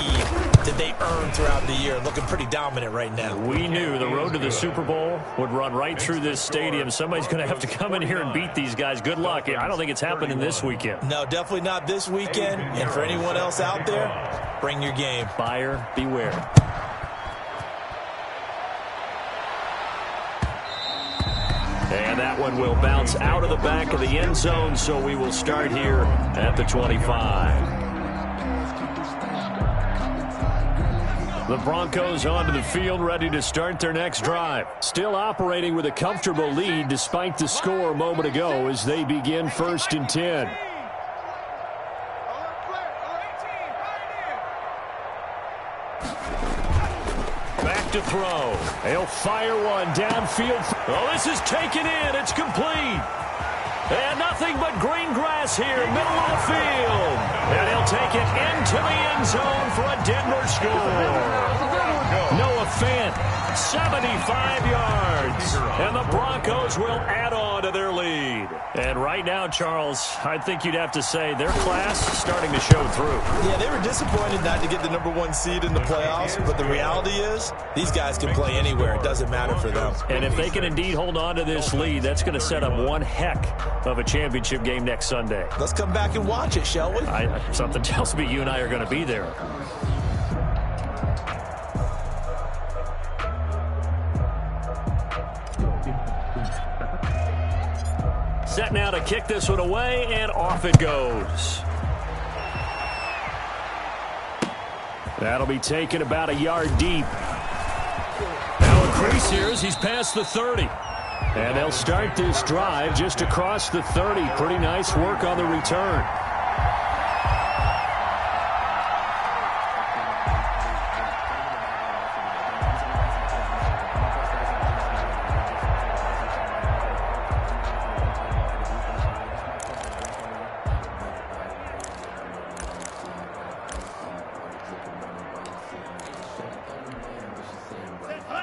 that they earned throughout the year. Looking pretty dominant right now. We knew the road to the Super Bowl would run right through this stadium. Somebody's going to have to come in here and beat these guys. Good luck. I don't think it's happening this weekend. No, definitely not this weekend. And for anyone else out there, bring your game. Buyer beware. And that one will bounce out of the back of the end zone, so we will start here at the 25. The Broncos onto the field, ready to start their next drive. Still operating with a comfortable lead despite the score a moment ago as they begin 1st and 10. To throw. He'll fire one downfield. Oh, this is taken in. It's complete. And nothing but green grass here, middle of the field. And he'll take it into the end zone for a Denver score. Noah Fant, 75 yards. And the Broncos will add on to their lead. And right now, Charles, I think you'd have to say their class is starting to show through. Yeah, they were disappointed not to get the #1 seed in the playoffs, but the reality is these guys can play anywhere. It doesn't matter for them. And if they can indeed hold on to this lead, that's going to set up one heck of a championship game next Sunday. Let's come back and watch it, shall we? Something tells me you and I are going to be there. Set now to kick this one away, and off it goes. That'll be taken about a yard deep. Now increase here as he's past the 30. And they'll start this drive just across the 30. Pretty nice work on the return.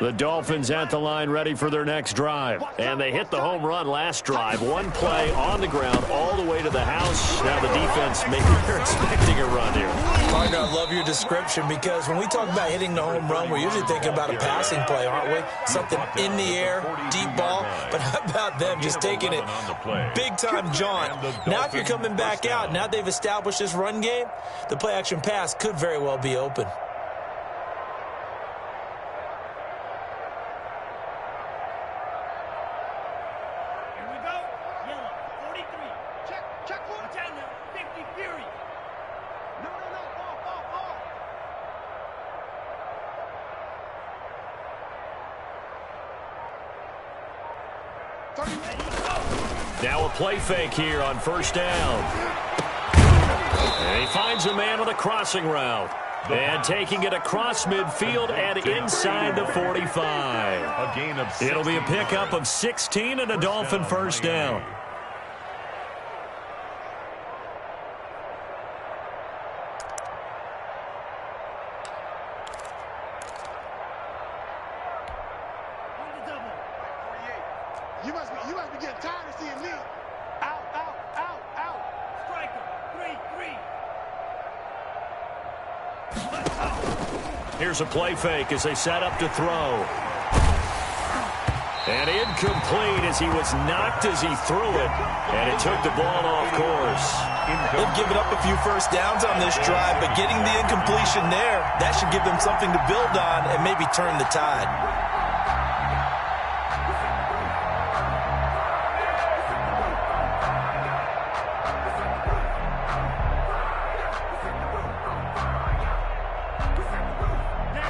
The Dolphins at the line ready for their next drive. And they hit the home run last drive. One play on the ground all the way to the house. Now the defense, maybe they're expecting a run here. Partner, I love your description because when we talk about hitting the home run, we're usually thinking about a passing play, aren't we? Something in the air, deep ball. But how about them just taking it big-time jaunt? Now if you're coming back out, now they've established this run game, the play-action pass could very well be open. Now a play fake here on first down. And he finds a man on a crossing route. And taking it across midfield and inside the 45. A gain of 16. It'll be a pickup of 16 and a Dolphin first down. You must be getting tired of seeing me. Out, out, out, out. Striker, 3-3. Here's a play fake as they set up to throw. And incomplete as he was knocked as he threw it. And it took the ball off course. They've given up a few first downs on this drive, but getting the incompletion there, that should give them something to build on and maybe turn the tide.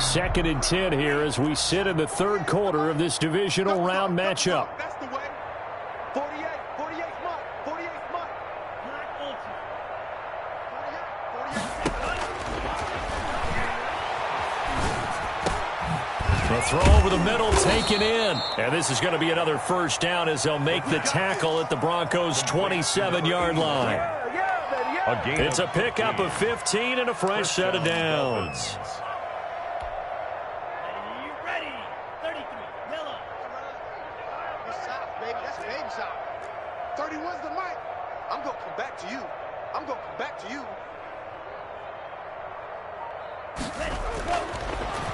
Second and 10 here as we sit in the third quarter of this divisional round matchup. That's the way. 48, 48 Mike, 48 Mike. The throw over the middle taken in. And this is going to be another first down as they'll make the tackle at the Broncos' 27-yard line. It's a pickup of 15 and a fresh set of downs.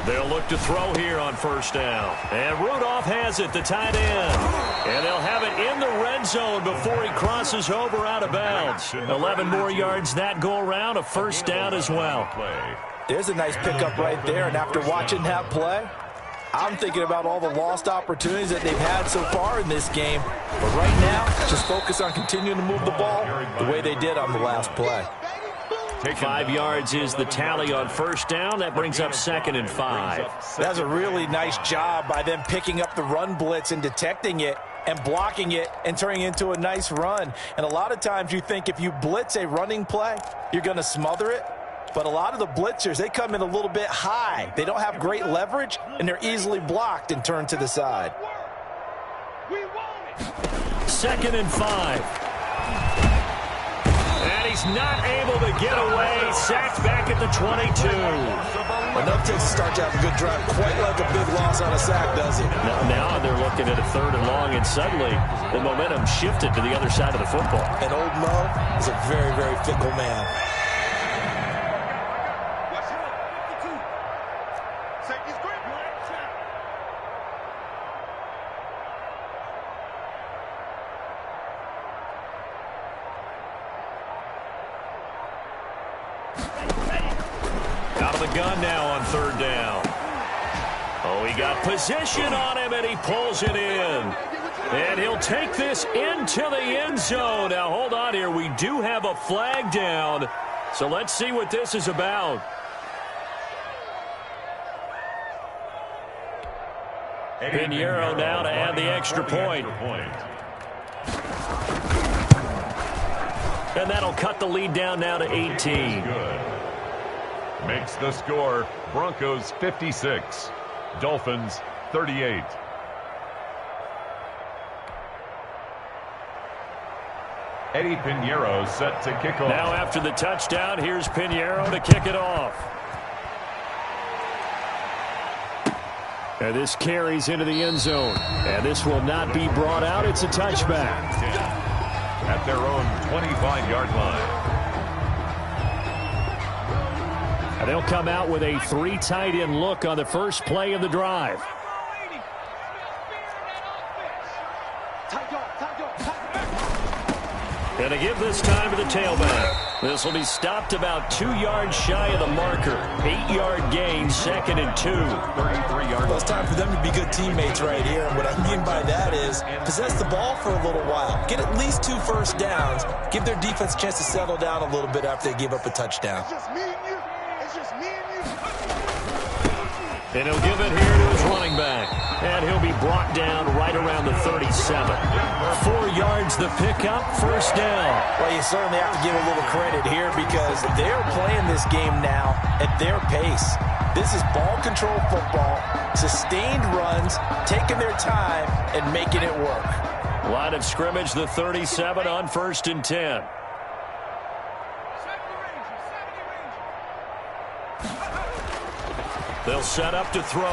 They'll look to throw here on first down. And Rudolph has it, the tight end. And they'll have it in the red zone before he crosses over out of bounds. 11 more yards that go around, a first down as well. There's a nice pickup right there, and after watching that play, I'm thinking about all the lost opportunities that they've had so far in this game. But right now, just focus on continuing to move the ball the way they did on the last play. 5 yards is the tally on first down. That brings up 2nd and 5. That's a really nice job by them picking up the run blitz and detecting it and blocking it and turning it into a nice run. And a lot of times you think if you blitz a running play, you're going to smother it. But a lot of the blitzers, they come in a little bit high. They don't have great leverage, and they're easily blocked and turned to the side. 2nd and 5. And he's not able to get away. Sacked back at the 22. Enough takes to start to have a good drive. Quite like a big loss on a sack, does he? Now they're looking at a 3rd and long, and suddenly the momentum shifted to the other side of the football. And old Mo is a very, very fickle man. Out of the gun now on 3rd down. Oh, he got position on him, and he pulls it in. And he'll take this into the end zone. Now, hold on here. We do have a flag down. So let's see what this is about. Pinheiro now to add the extra point. And that'll cut the lead down now to 18. Makes the score Broncos 56, Dolphins 38. Eddie Pinheiro set to kick off. Now after the touchdown, here's Pinheiro to kick it off. And this carries into the end zone. And this will not be brought out. It's a touchback. At their own 25-yard line. And they'll come out with a 3 tight end look on the first play of the drive. And to give this time to the tailback. This will be stopped about 2 yards shy of the marker. 8-yard gain, 2nd and 2. 33-yard. Well, it's time for them to be good teammates right here. And what I mean by that is possess the ball for a little while. Get at least 2 first downs. Give their defense a chance to settle down a little bit after they give up a touchdown. It's just me and you. It's just me and you. And he'll give it here to his running back. And he'll be brought down right around the 37. 4 yards the pickup, first down. Well, you certainly have to give a little credit here because they're playing this game now at their pace. This is ball control football, sustained runs, taking their time, and making it work. Line of scrimmage, the 37 on 1st and 10. They'll set up to throw.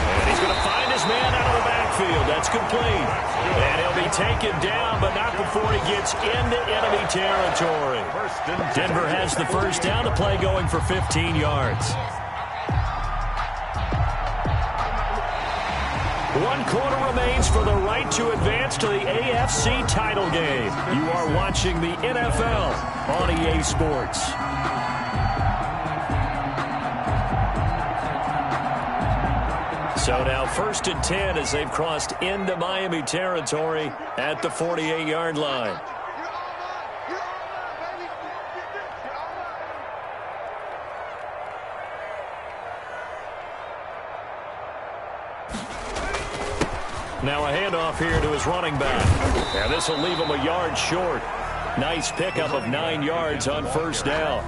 And he's going to find his man out of the backfield. That's complete. And he'll be taken down, but not before he gets into enemy territory. Denver has the first down, to play going for 15 yards. 1 quarter remains for the right to advance to the AFC title game. You are watching the NFL on EA Sports. So now 1st and 10 as they've crossed into Miami territory at the 48-yard line. Now a handoff here to his running back. And this will leave him a yard short. Nice pickup of 9 yards on first down.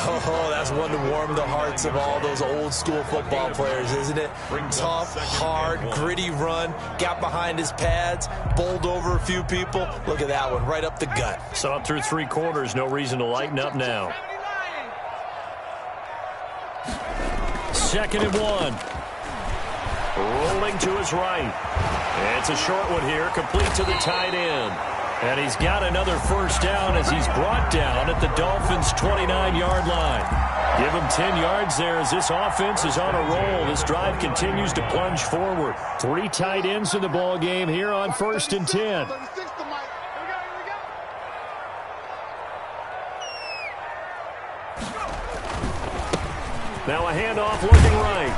Oh, that's one to warm the hearts of all those old school football players, isn't it? Tough, hard, gritty run, got behind his pads, bowled over a few people. Look at that one, right up the gut. So up through 3 quarters, no reason to lighten up now. 2nd and 1. Rolling to his right. It's a short one here, complete to the tight end. And he's got another first down as he's brought down at the Dolphins' 29-yard line. Give him 10 yards there as this offense is on a roll. This drive continues to plunge forward. 3 tight ends in the ball game here on 1st and 10. Now a handoff looking right.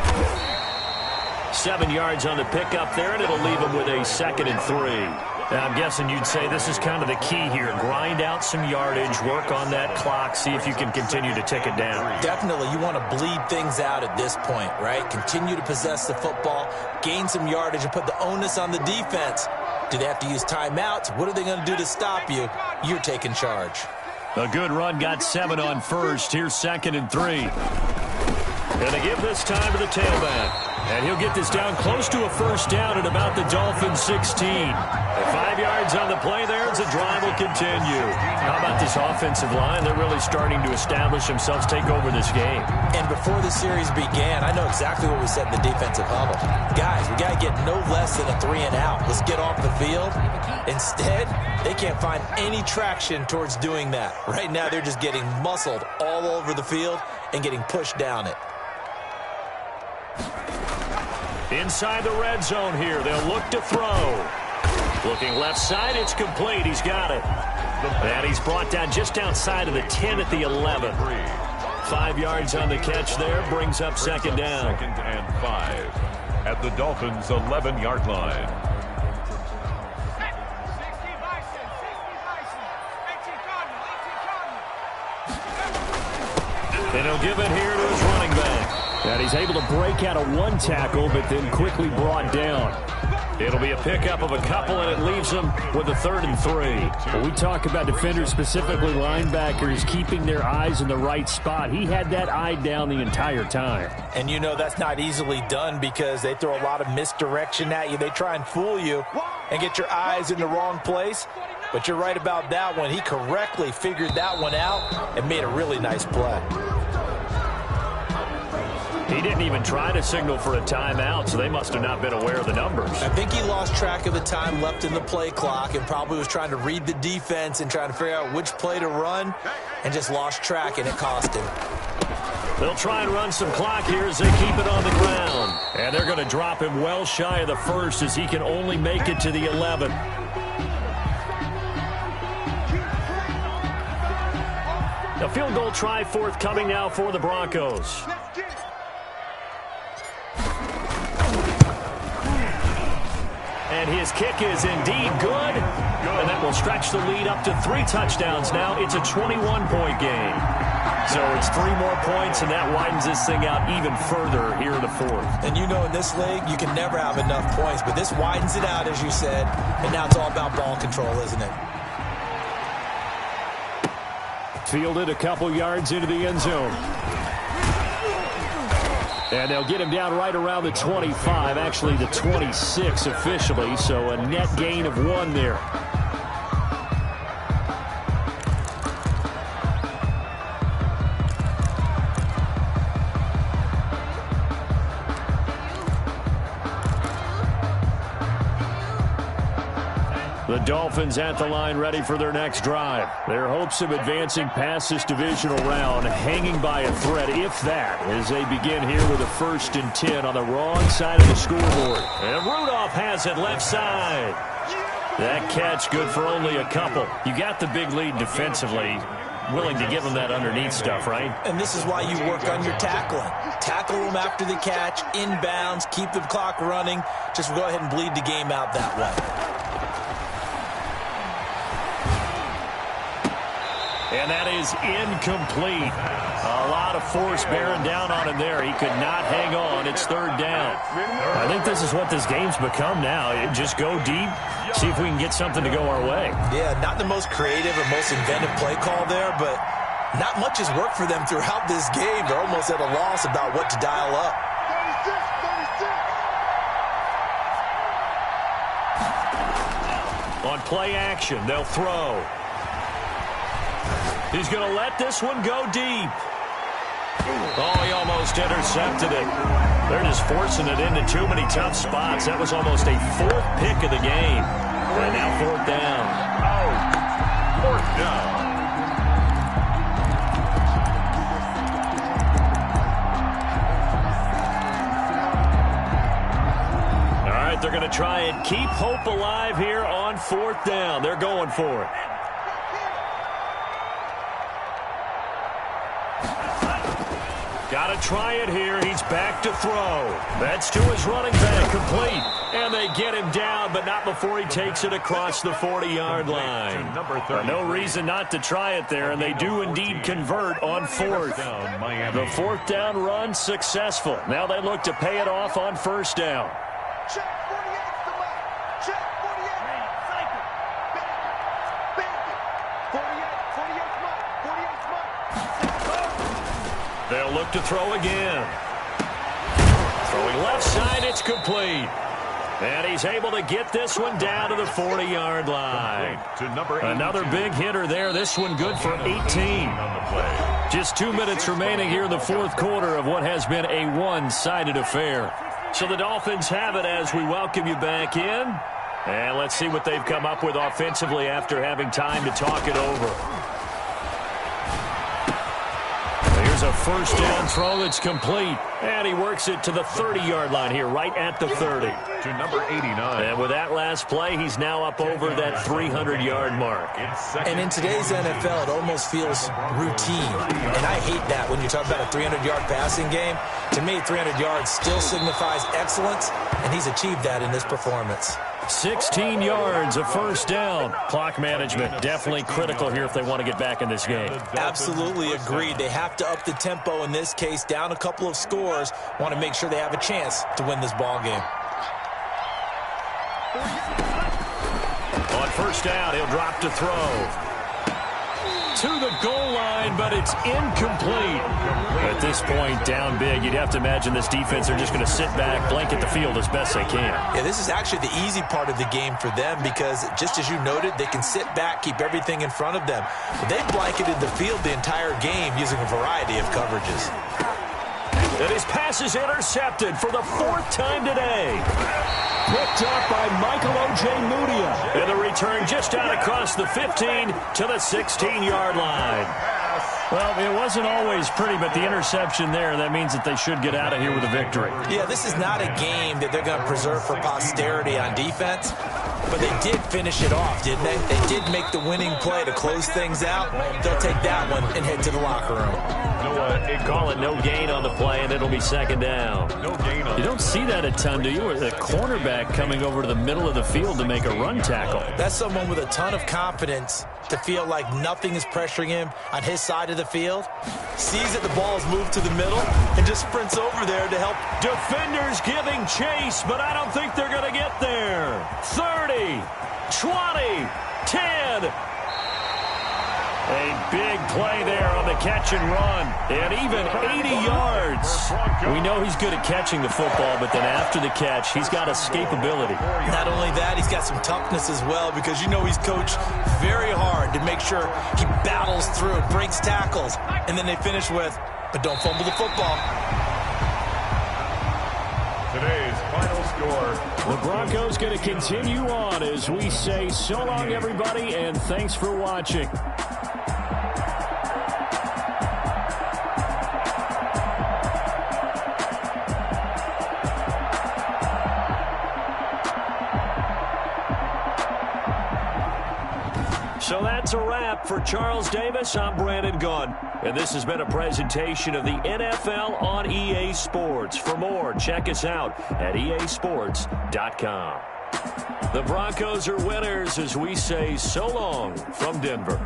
7 yards on the pickup there, and it'll leave him with a 2nd and 3. Now, I'm guessing you'd say this is kind of the key here. Grind out some yardage, work on that clock, see if you can continue to tick it down. Definitely. You want to bleed things out at this point, right? Continue to possess the football, gain some yardage, and put the onus on the defense. Do they have to use timeouts? What are they going to do to stop you? You're taking charge. A good run, got 7 on first. Here's 2nd and 3. And they give this time to the tailback. And he'll get this down close to a first down at about the Dolphins' 16. 5 yards on the play there as the drive will continue. How about this offensive line? They're really starting to establish themselves, take over this game. And before the series began, I know exactly what we said in the defensive huddle. Guys, we got to get no less than a 3 and out. Let's get off the field. Instead, they can't find any traction towards doing that. Right now, they're just getting muscled all over the field and getting pushed down it. Inside the red zone here, they'll look to throw. Looking left side, it's complete. He's got it. And he's brought down just outside of the 10 at the 11. 5 yards on the catch there, brings up 2nd down. 2nd and 5 at the Dolphins' 11-yard line. And he'll give it here to his running back. And he's able to break out of 1 tackle, but then quickly brought down. It'll be a pickup of a couple, and it leaves them with a 3rd and 3. When we talk about defenders, specifically linebackers, keeping their eyes in the right spot, he had that eye down the entire time. And you know that's not easily done because they throw a lot of misdirection at you. They try and fool you and get your eyes in the wrong place. But you're right about that one. He correctly figured that one out and made a really nice play. He didn't even try to signal for a timeout, so they must have not been aware of the numbers. I think he lost track of the time left in the play clock and probably was trying to read the defense and trying to figure out which play to run and just lost track, and it cost him. They'll try and run some clock here as they keep it on the ground. And they're going to drop him well shy of the first as he can only make it to the 11. A field goal try forthcoming now for the Broncos. And his kick is indeed good. And that will stretch the lead up to 3 touchdowns now. It's a 21-point game. So it's 3 more points, and that widens this thing out even further here in the 4th. And you know in this league, you can never have enough points, but this widens it out, as you said. And now it's all about ball control, isn't it? Fielded a couple yards into the end zone. And they'll get him down right around the 25, actually the 26 officially, so a net gain of 1 there. The Dolphins at the line ready for their next drive. Their hopes of advancing past this divisional round hanging by a thread, if that, as they begin here with a 1st and 10 on the wrong side of the scoreboard. And Rudolph has it left side. That catch good for only a couple. You got the big lead defensively. Willing to give them that underneath stuff, right? And this is why you work on your tackling. Tackle them after the catch, inbounds, keep the clock running. Just go ahead and bleed the game out that way. And that is incomplete. A lot of force bearing down on him there. He could not hang on. It's 3rd down. I think this is what this game's become now. Just go deep, see if we can get something to go our way. Yeah, not the most creative or most inventive play call there, but not much has worked for them throughout this game. They're almost at a loss about what to dial up. 36. On play action, they'll throw. He's going to let this one go deep. Oh, he almost intercepted it. They're just forcing it into too many tough spots. That was almost a 4th pick of the game. And now 4th down. Oh, 4th down. All right, they're going to try and keep hope alive here on 4th down. They're going for it. Got to try it here. He's back to throw. That's to his running back, complete. And they get him down, but not before he takes it across the 40-yard line. No reason not to try it there, and they do indeed convert on 4th. The 4th down run successful. Now they look to pay it off on 1st down. Check 48's the mark. Check 48. Cycle. Bandit. 48's mark. 48's mark. They'll look to throw again. Throwing left side, it's complete. And he's able to get this one down to the 40-yard line. Another big hitter there. This one good for 18. Just 2 minutes remaining here in the 4th quarter of what has been a one-sided affair. So the Dolphins have it as we welcome you back in. And let's see what they've come up with offensively after having time to talk it over. Here's a 1st down throw that's complete. And he works it to the 30-yard line here, right at the 30. To number 89. And with that last play, he's now up over that 300-yard mark. And in today's NFL, it almost feels routine. And I hate that when you talk about a 300-yard passing game. To me, 300 yards still signifies excellence, and he's achieved that in this performance. 16 yards, a 1st down. Clock management definitely critical here if they want to get back in this game. Absolutely agreed. They have to up the tempo in this case, down a couple of scores. Want to make sure they have a chance to win this ball game. On 1st down, he'll drop to throw. To the goal line, but it's incomplete. At this point, down big, you'd have to imagine this defense are just going to sit back, blanket the field as best they can. Yeah, this is actually the easy part of the game for them because, just as you noted, they can sit back, keep everything in front of them. But they've blanketed the field the entire game using a variety of coverages. And his pass is intercepted for the 4th time today. Picked up by Michael Ojemudia. And the return just out across the 15 to the 16-yard line. Well, it wasn't always pretty, but the interception there, that means that they should get out of here with a victory. Yeah, this is not a game that they're going to preserve for posterity on defense, but they did finish it off, didn't they? They did make the winning play to close things out. They'll take that one and head to the locker room. They call it no gain on the play, and it'll be 2nd down. No gain on You don't see that a ton, do you? With a cornerback coming over to the middle of the field to make a run tackle. That's someone with a ton of confidence to feel like nothing is pressuring him on his side of the field. Sees that the ball is moved to the middle and just sprints over there to help. Defenders giving chase, but I don't think they're going to get there. 30, 20, 10. A big play there on the catch and run, and even 80 yards. We know he's good at catching the football, but then after the catch, he's got escapability. Not only that, he's got some toughness as well, because you know he's coached very hard to make sure he battles through, breaks tackles, and then they finish with, but don't fumble the football. Today's final score. The Broncos going to continue on as we say so long, everybody, and thanks for watching. So that's a wrap for Charles Davis. I'm Brandon Gunn. And this has been a presentation of the NFL on EA Sports. For more, check us out at easports.com. The Broncos are winners as we say so long from Denver.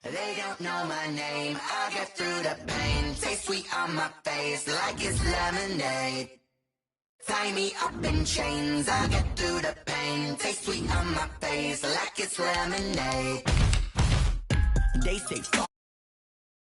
They don't know my name, I get through the pain. Taste sweet on my face like it's lemonade. Tie me up in chains, I get through the pain. Taste sweet on my face like it's lemonade. They say